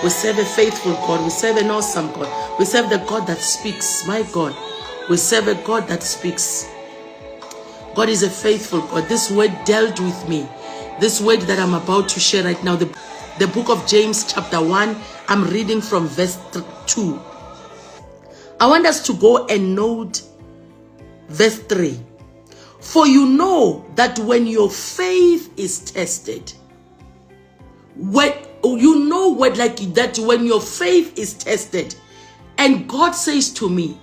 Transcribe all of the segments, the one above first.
We serve a faithful God. We serve an awesome God. We serve the God that speaks. My God. We serve a God that speaks. God is a faithful God. This word dealt with me. This word that I'm about to share right now, the book of James chapter 1, I'm reading from verse 2. I want us to go and note verse 3. For you know that when your faith is tested, when your faith is tested, and God says to me,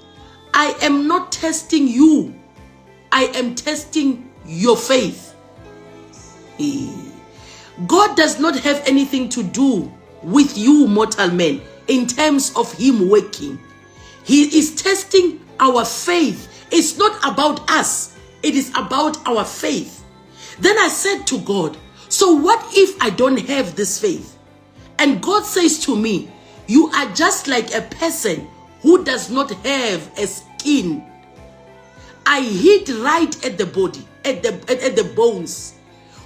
I am not testing you, I am testing your faith. God does not have anything to do with you, mortal men, in terms of him working. He is testing our faith. It's not about us. It is about our faith. Then I said to God, so what if I don't have this faith? And God says to me, you are just like a person who does not have a skin. I hit right at the body, at the bones.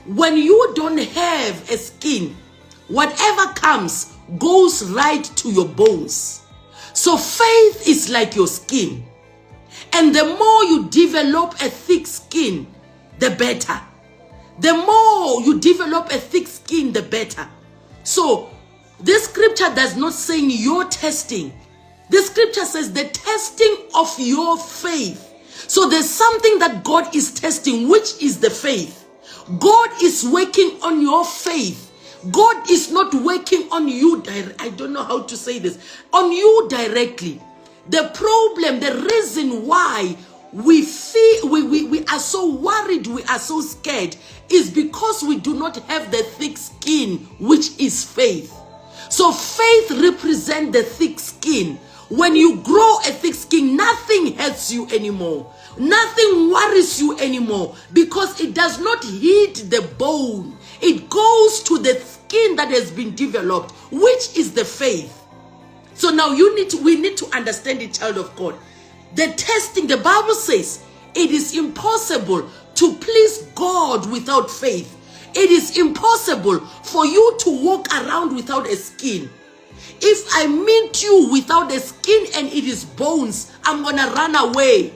When you don't have a skin, whatever comes goes right to your bones. So faith is like your skin. And the more you develop a thick skin, the better. The more you develop a thick skin, the better. So this scripture does not say your testing. The scripture says the testing of your faith. So there's something that God is testing, which is the faith. God is working on your faith. God is not working on you I don't know how to say this. On you directly. The problem, the reason why we are so worried, we are so scared, is because we do not have the thick skin, which is faith. So faith represents the thick skin. When you grow a thick skin, nothing hurts you anymore. Nothing worries you anymore, because it does not hit the bone. It goes to the skin that has been developed, which is the faith. So now we need to understand it, child of God. The testing, the Bible says, it is impossible to please God without faith. It is impossible for you to walk around without a skin. If I meet you without a skin and it is bones, I'm gonna run away.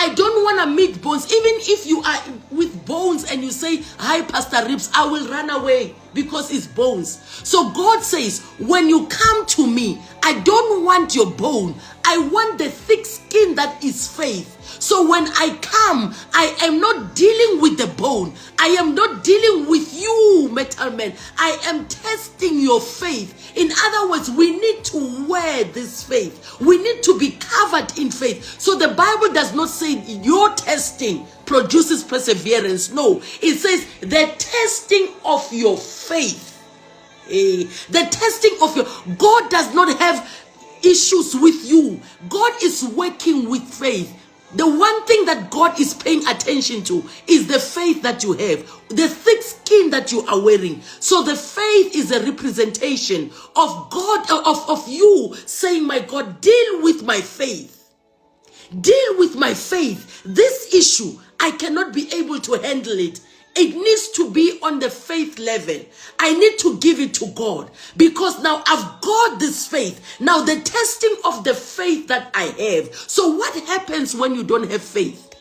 I don't want to meet bones. Even if you are with bones and you say, hi, Pastor Ribs, I will run away because it's bones. So God says, when you come to me, I don't want your bone. I want the thick skin that is faith. So when I come, I am not dealing with the bone. I am not dealing with you, metal man. I am testing your faith. In other words, we need to wear this faith. We need to be covered in faith. So the Bible does not say your testing produces perseverance. No, it says the testing of your faith. The testing of your... God does not have issues with you. God is working with faith. The one thing that God is paying attention to is the faith that you have, the thick skin that you are wearing. So the faith is a representation of God, of you saying, my God, deal with my faith. Deal with my faith. This issue, I cannot be able to handle it. It needs to be on the faith level. I need to give it to God, because now I've got this faith. Now the testing of the faith that I have. So what happens when you don't have faith?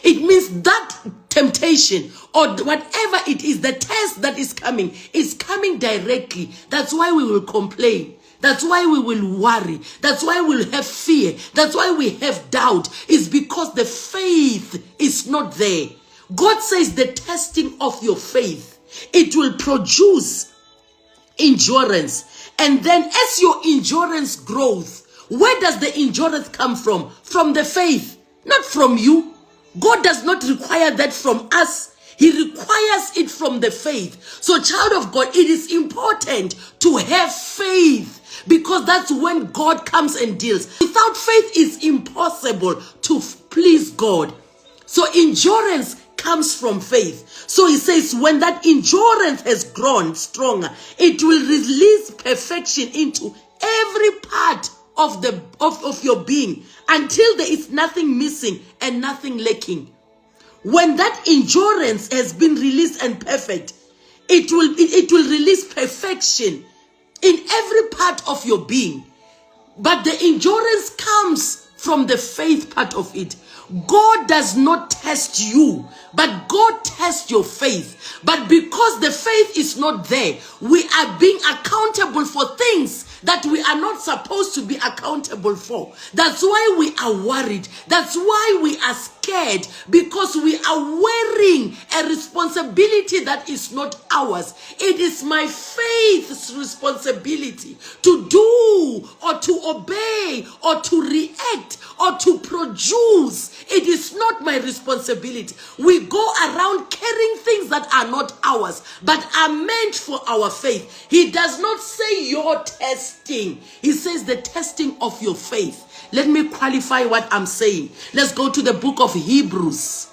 It means that temptation or whatever it is, the test that is coming directly. That's why we will complain. That's why we will worry. That's why we'll have fear. That's why we have doubt. It's because the faith is not there. God says the testing of your faith, it will produce endurance. And then as your endurance grows, where does the endurance come from? From the faith, not from you. God does not require that from us. He requires it from the faith. So child of God, it is important to have faith, because that's when God comes and deals. Without faith, it's impossible to please God. So endurance comes from faith. So he says, when that endurance has grown stronger, it will release perfection into every part of your being, until there is nothing missing and nothing lacking. When that endurance has been released and perfect, it will release perfection in every part of your being. But the endurance comes from the faith part of it. God does not test you, but God tests your faith. But because the faith is not there, we are being accountable for things that we are not supposed to be accountable for. That's why we are worried. That's why we are scared, because we are wearing a responsibility that is not ours. It is my faith's responsibility to do or to obey or to react or to produce. It is not my responsibility. We go around carrying things that are not ours, but are meant for our faith. He does not say your testing. He says the testing of your faith. Let me qualify what I'm saying. Let's go to the book of Hebrews.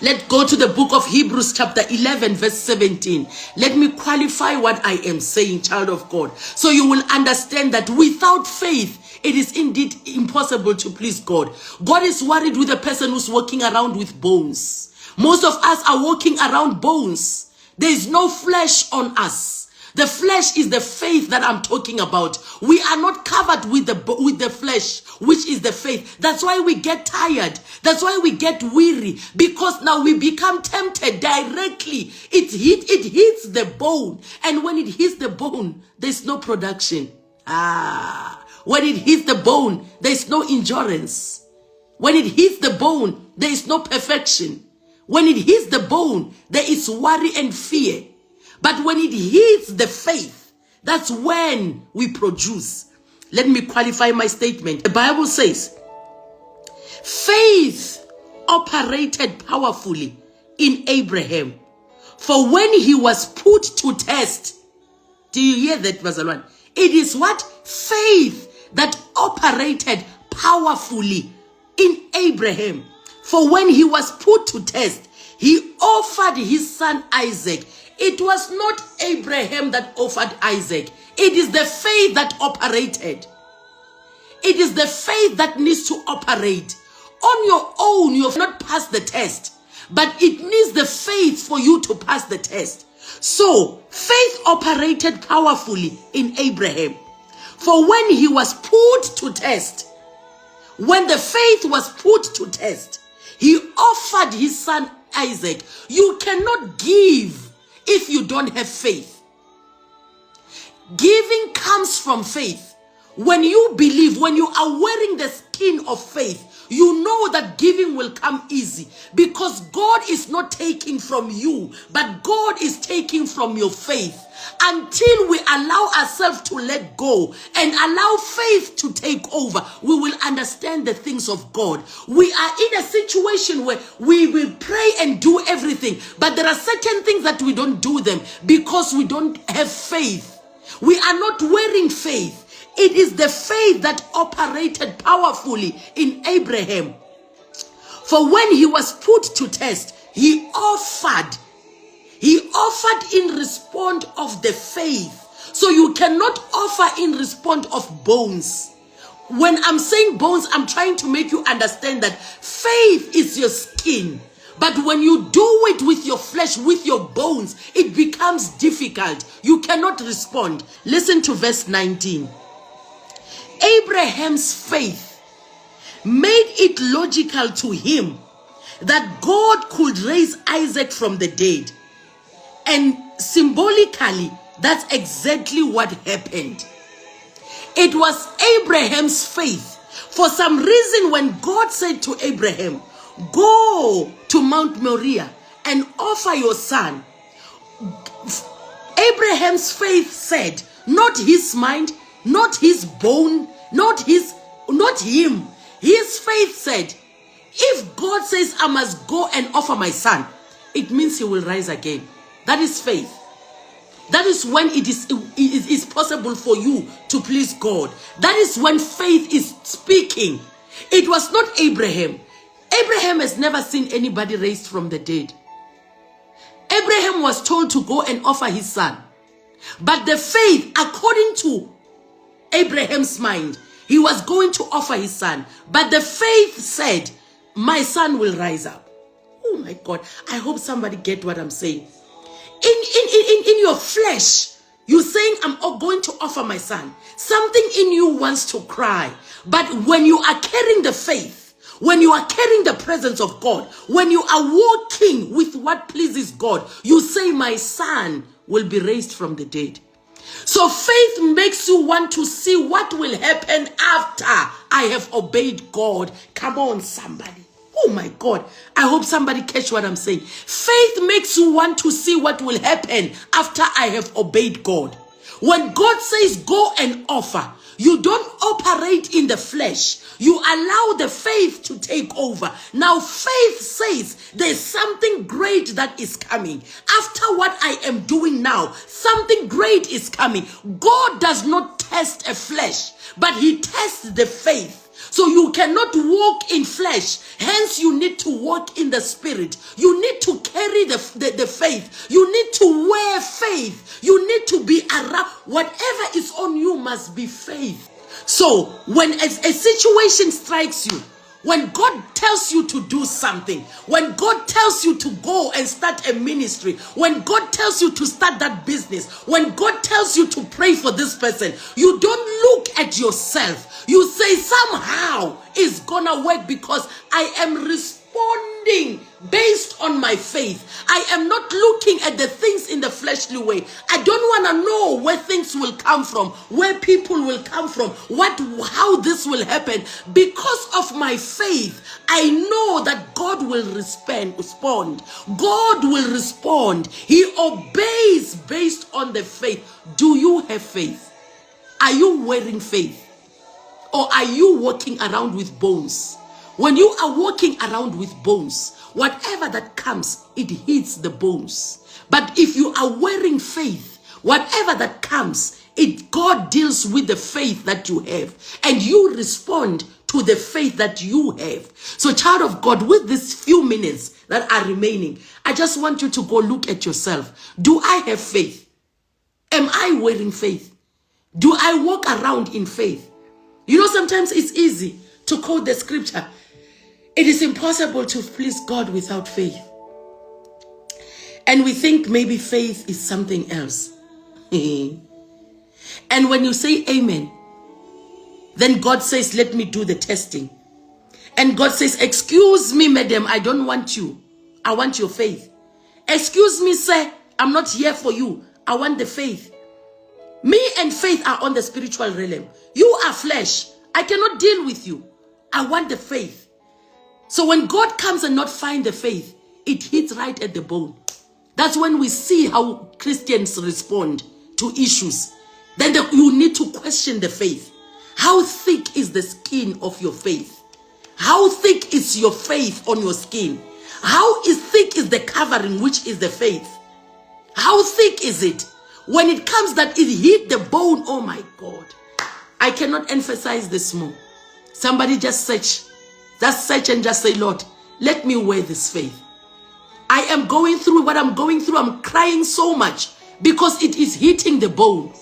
Let's go to the book of Hebrews chapter 11 verse 17. Let me qualify what I am saying, child of God, so you will understand that without faith, it is indeed impossible to please God. God is worried with a person who's walking around with bones. Most of us are walking around bones. There is no flesh on us. The flesh is the faith that I'm talking about. We are not covered with the flesh, which is the faith. That's why we get tired. That's why we get weary, because now we become tempted directly. It hits the bone, and when it hits the bone, there's no production. When it hits the bone, there's no endurance. When it hits the bone, there is no perfection. When it hits the bone, there is worry and fear. But when it hits the faith, that's when we produce. Let me qualify my statement. The Bible says, faith operated powerfully in Abraham. For when he was put to test, do you hear that, Bazalwan? It is what? Faith that operated powerfully in Abraham. For when he was put to test, he offered his son Isaac. It was not Abraham that offered Isaac. It is the faith that operated. It is the faith that needs to operate. On your own, you have not passed the test. But it needs the faith for you to pass the test. So, faith operated powerfully in Abraham. For when he was put to test, when the faith was put to test, he offered his son Isaac. You cannot give if you don't have faith. Giving comes from faith. When you believe, when you are wearing the skin of faith, you know that giving will come easy, because God is not taking from you, but God is taking from your faith. Until we allow ourselves to let go and allow faith to take over, we will understand the things of God. We are in a situation where we will pray and do everything, but there are certain things that we don't do them because we don't have faith. We are not wearing faith. It is the faith that operated powerfully in Abraham. For when he was put to test, he offered in response of the faith. So you cannot offer in response of bones. When I'm saying bones, I'm trying to make you understand that faith is your skin. But when you do it with your flesh, with your bones, it becomes difficult. You cannot respond. Listen to verse 19. Abraham's faith made it logical to him that God could raise Isaac from the dead. And symbolically, that's exactly what happened. It was Abraham's faith. For some reason, when God said to Abraham, go to Mount Moriah and offer your son, Abraham's faith said, not his mind, not his bone, not him. His faith said, if God says I must go and offer my son, it means he will rise again. That is faith. That is when it is possible for you to please God. That is when faith is speaking. It was not Abraham. Abraham has never seen anybody raised from the dead. Abraham was told to go and offer his son. But the faith, according to Abraham's mind, he was going to offer his son. But the faith said, my son will rise up. Oh my God. I hope somebody get what I'm saying. In your flesh, You're saying, I'm going to offer my son. Something in you wants to cry. But when you are carrying the faith, when you are carrying the presence of God, when you are walking with what pleases God, you say, my son will be raised from the dead. So faith makes you want to see what will happen after I have obeyed God. Come on, somebody. Oh my God. I hope somebody catch what I'm saying. Faith makes you want to see what will happen after I have obeyed God. When God says go and offer, you don't operate in the flesh. You allow the faith to take over. Now faith says there's something great that is coming. After what I am doing now, something great is coming. God does not test a flesh, but he tests the faith. So you cannot walk in flesh. Hence, you need to walk in the spirit. You need to carry the faith. You need to wear faith. You need to be around. Whatever is on you must be faith. So when a situation strikes you, when God tells you to do something, when God tells you to go and start a ministry, when God tells you to start that business, when God tells you to pray for this person, you don't look at yourself. You say, somehow it's gonna work because I am responding based on my faith. I am not looking at the things in the fleshly way. I don't want to know where things will come from, where people will come from, how this will happen. Because of my faith, I know that God will respond. God will respond. He obeys based on the faith. Do you have faith? Are you wearing faith? Or are you walking around with bones? When you are walking around with bones, whatever that comes, it hits the bones. But if you are wearing faith, whatever that comes, God deals with the faith that you have. And you respond to the faith that you have. So child of God, with these few minutes that are remaining, I just want you to go look at yourself. Do I have faith? Am I wearing faith? Do I walk around in faith? You know, sometimes it's easy to quote the scripture. It is impossible to please God without faith. And we think maybe faith is something else. And when you say amen, then God says, let me do the testing. And God says, excuse me, madam, I don't want you. I want your faith. Excuse me, sir, I'm not here for you. I want the faith. Me and faith are on the spiritual realm. You are flesh. I cannot deal with you. I want the faith. So when God comes and not find the faith, it hits right at the bone. That's when we see how Christians respond to issues. Then you need to question the faith. How thick is the skin of your faith? How thick is your faith on your skin? How thick is the covering, which is the faith? How thick is it? When it comes that it hit the bone, oh my God. I cannot emphasize this more. Somebody just search and just say, Lord, let me wear this faith. I am going through what I'm going through. I'm crying so much because it is hitting the bone.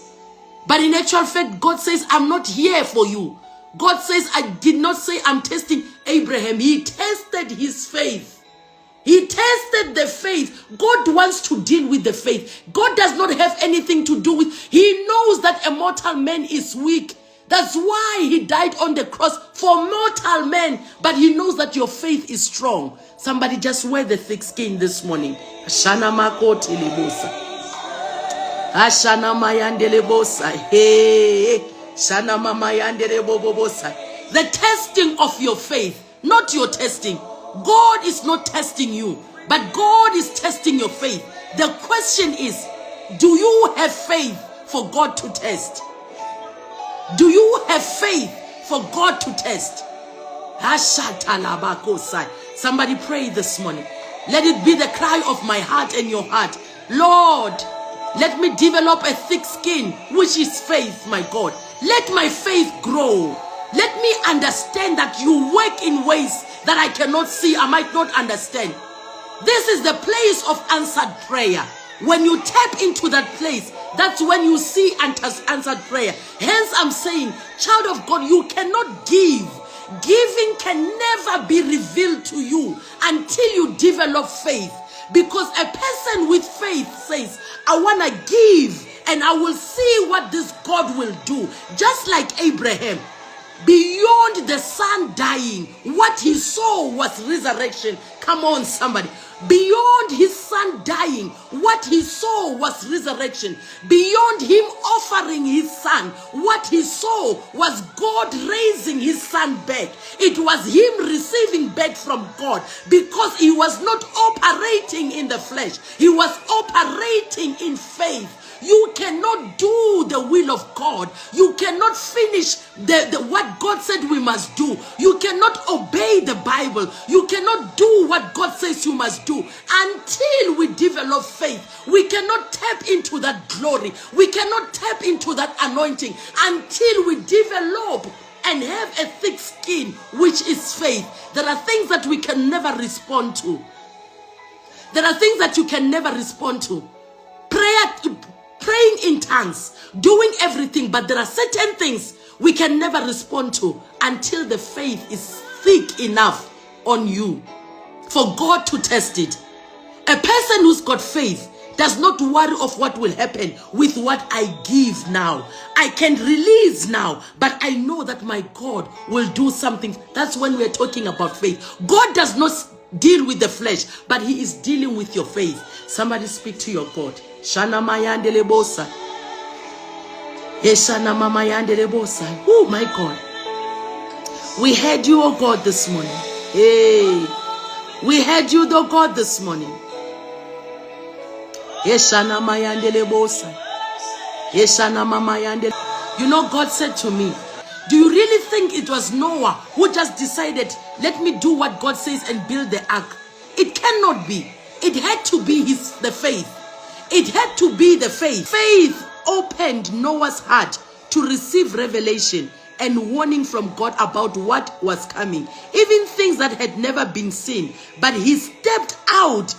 But in actual fact, God says, I'm not here for you. God says, I did not say I'm testing Abraham. He tested his faith. He tested the faith. God wants to deal with the faith. God does not have anything to do with. He knows that a mortal man is weak. That's why he died on the cross for mortal men. But he knows that your faith is strong. Somebody just wear the thick skin this morning. Ashana makoti libosa. Ashana mayandele bosa. Hey. Shana mama yandele bobobosa. The testing of your faith, not your testing. God is not testing you, but God is testing your faith. The question is, do you have faith for God to test? Do you have faith for God to test? Somebody pray this morning. Let it be the cry of my heart and your heart. Lord, let me develop a thick skin, which is faith, my God. Let my faith grow. Let me understand that you work in ways that I cannot see, I might not understand. This is the place of answered prayer. When you tap into that place, that's when you see answered prayer. Hence, I'm saying, child of God, you cannot give. Giving can never be revealed to you until you develop faith. Because a person with faith says, I want to give and I will see what this God will do. Just like Abraham, beyond the son dying, what he saw was resurrection. Come on, somebody. Beyond his son dying, what he saw was resurrection. Beyond him offering his son, what he saw was God raising his son back. It was him receiving back from God, because he was not operating in the flesh. He was operating in faith. You cannot do the will of God. You cannot finish what God said we must do. You cannot obey the Bible. You cannot do what God says you must do until we develop faith. We cannot tap into that glory. We cannot tap into that anointing until we develop and have a thick skin, which is faith. There are things that we can never respond to. There are things that you can never respond to. Praying in tongues, doing everything, but there are certain things we can never respond to until the faith is thick enough on you for God to test it. A person who's got faith does not worry of what will happen with what I give now. I can release now, but I know that my God will do something. That's when we're talking about faith. God does not deal with the flesh, but he is dealing with your faith. Somebody speak to your God. Shana mayandele bosa. Yeshana mama yandele bosa. Oh my God. We heard you, oh God, this morning. Hey. We heard you, oh God, this morning. Yeshana mayandele bosa. Yeshana mama yandele. You know, God said to me, do you really think it was Noah who just decided, let me do what God says and build the ark? It cannot be. It had to be the faith. It had to be the faith. Faith opened Noah's heart to receive revelation and warning from God about what was coming. Even things that had never been seen. But he stepped out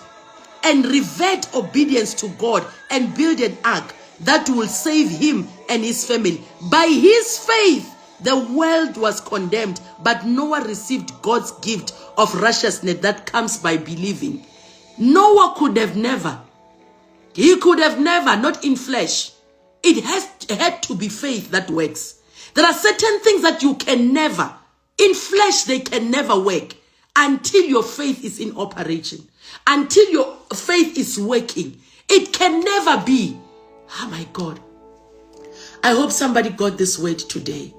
and revert obedience to God and build an ark that will save him and his family. By his faith, the world was condemned, but Noah received God's gift of righteousness that comes by believing. Noah could have never. He could have never, not in flesh. It had to be faith that works. There are certain things that you can never, in flesh they can never work until your faith is in operation. Until your faith is working. It can never be. Oh my God. I hope somebody got this word today.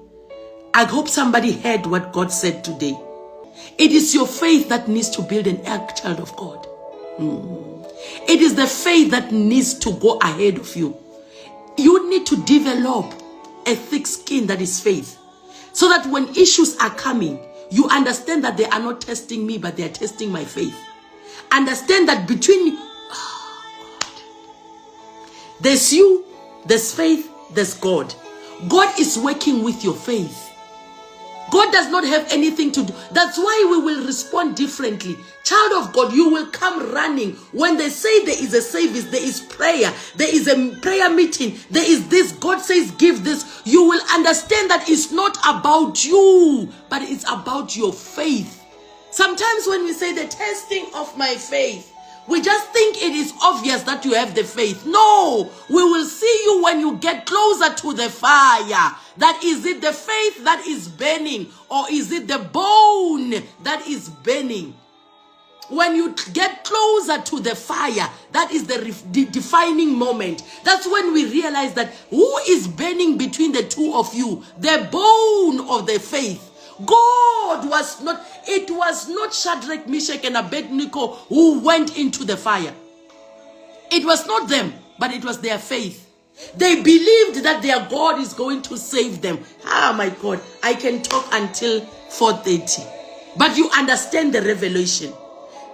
I hope somebody heard what God said today. It is your faith that needs to build an ark, child of God. It is the faith that needs to go ahead of you. You need to develop a thick skin that is faith. So that when issues are coming, you understand that they are not testing me, but they are testing my faith. Understand that between there's you, there's faith, there's God. God is working with your faith. God does not have anything to do. That's why we will respond differently. Child of God, you will come running. When they say there is a service, there is prayer, there is a prayer meeting, there is this, God says give this, you will understand that it's not about you, but it's about your faith. Sometimes when we say the testing of my faith, we just think it is obvious that you have the faith. No, we will see you when you get closer to the fire. That is it the faith that is burning, or is it the bone that is burning? When you get closer to the fire, that is the defining moment. That's when we realize that who is burning between the two of you? The bone of the faith. God was not, it was not Shadrach, Meshach, and Abednego who went into the fire. It was not them, but it was their faith. They believed that their God is going to save them. Ah, my God, I can talk until 4:30. But you understand the revelation.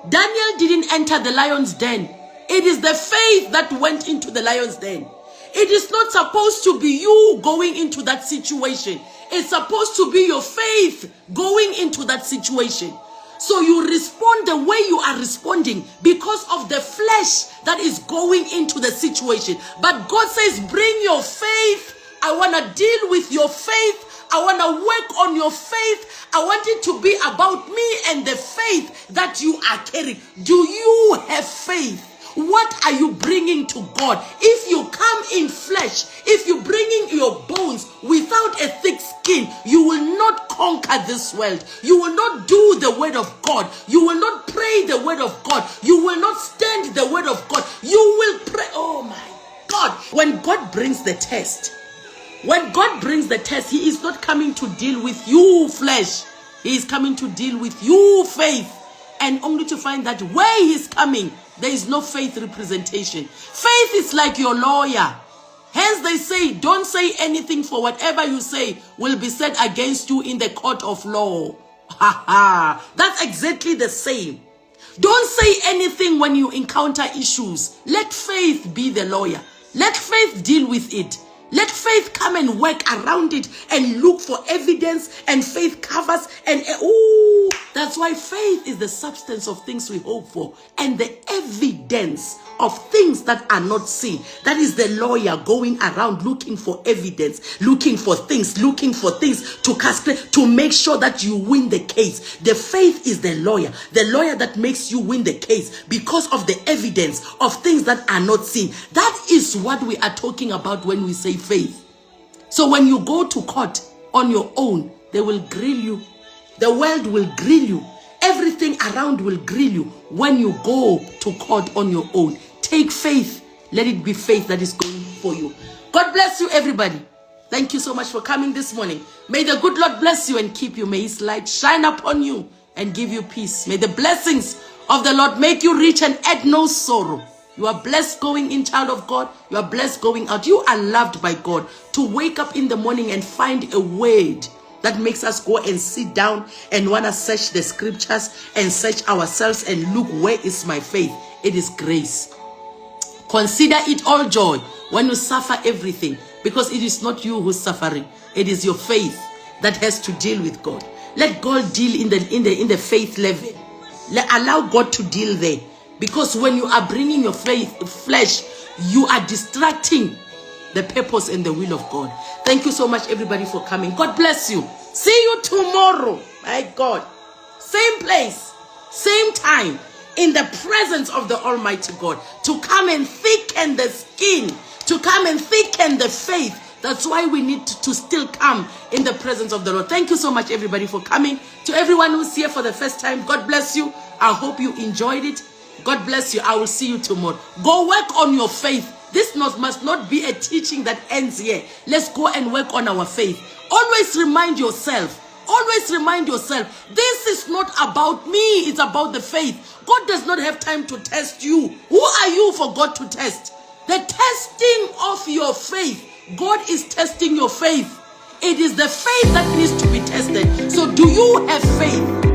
Daniel didn't enter the lion's den. It is the faith that went into the lion's den. It is not supposed to be you going into that situation. It's supposed to be your faith going into that situation. So you respond the way you are responding because of the flesh that is going into the situation. But God says, bring your faith. I want to deal with your faith. I want to work on your faith. I want it to be about me and the faith that you are carrying. Do you have faith? What are you bringing to God? If you come in flesh, if you bring in your bones without a thick skin, you will not conquer this world. You will not do the word of God. You will not pray the word of God. You will not stand the word of God. You will pray. Oh my God. When God brings the test, he is not coming to deal with you, flesh. He is coming to deal with you, faith. And only to find that where he's coming, there is no faith representation. Faith is like your lawyer. Hence they say, don't say anything, for whatever you say will be said against you in the court of law. Ha ha. That's exactly the same. Don't say anything when you encounter issues. Let faith be the lawyer. Let faith deal with it. Let faith come and work around it and look for evidence, and faith covers. And that's why faith is the substance of things we hope for and the evidence of things that are not seen. That is the lawyer going around looking for evidence, looking for things to castrate, to make sure that you win the case. The faith is the lawyer that makes you win the case because of the evidence of things that are not seen. That is what we are talking about when we say faith. So when you go to court on your own, they will grill you. The world will grill you. Everything around will grill you. When you go to court on your own, take faith. Let it be faith that is going for you. God bless you, everybody. Thank you so much for coming this morning. May the good Lord bless you and keep you. May his light shine upon you and give you peace. May the blessings of the Lord make you rich and add no sorrow. You are blessed going in, child of God. You are blessed going out. You are loved by God. To wake up in the morning and find a word that makes us go and sit down and want to search the scriptures and search ourselves and look, where is my faith? It is grace. Consider it all joy when you suffer everything, because it is not you who's suffering. It is your faith that has to deal with God. Let God deal in the faith level. Allow God to deal there. Because when you are bringing your flesh, you are distracting the purpose and the will of God. Thank you so much, everybody, for coming. God bless you. See you tomorrow. My God. Same place, same time, in the presence of the Almighty God, to come and thicken the skin, to come and thicken the faith. That's why we need to still come in the presence of the Lord. Thank you so much, everybody, for coming. To everyone who's here for the first time, God bless you. I hope you enjoyed it. God bless you. I will see you tomorrow. Go work on your faith. This must not be a teaching that ends here. Let's go and work on our faith. Always remind yourself. Always remind yourself. This is not about me. It's about the faith. God does not have time to test you. Who are you for God to test? The testing of your faith. God is testing your faith. It is the faith that needs to be tested. So do you have faith?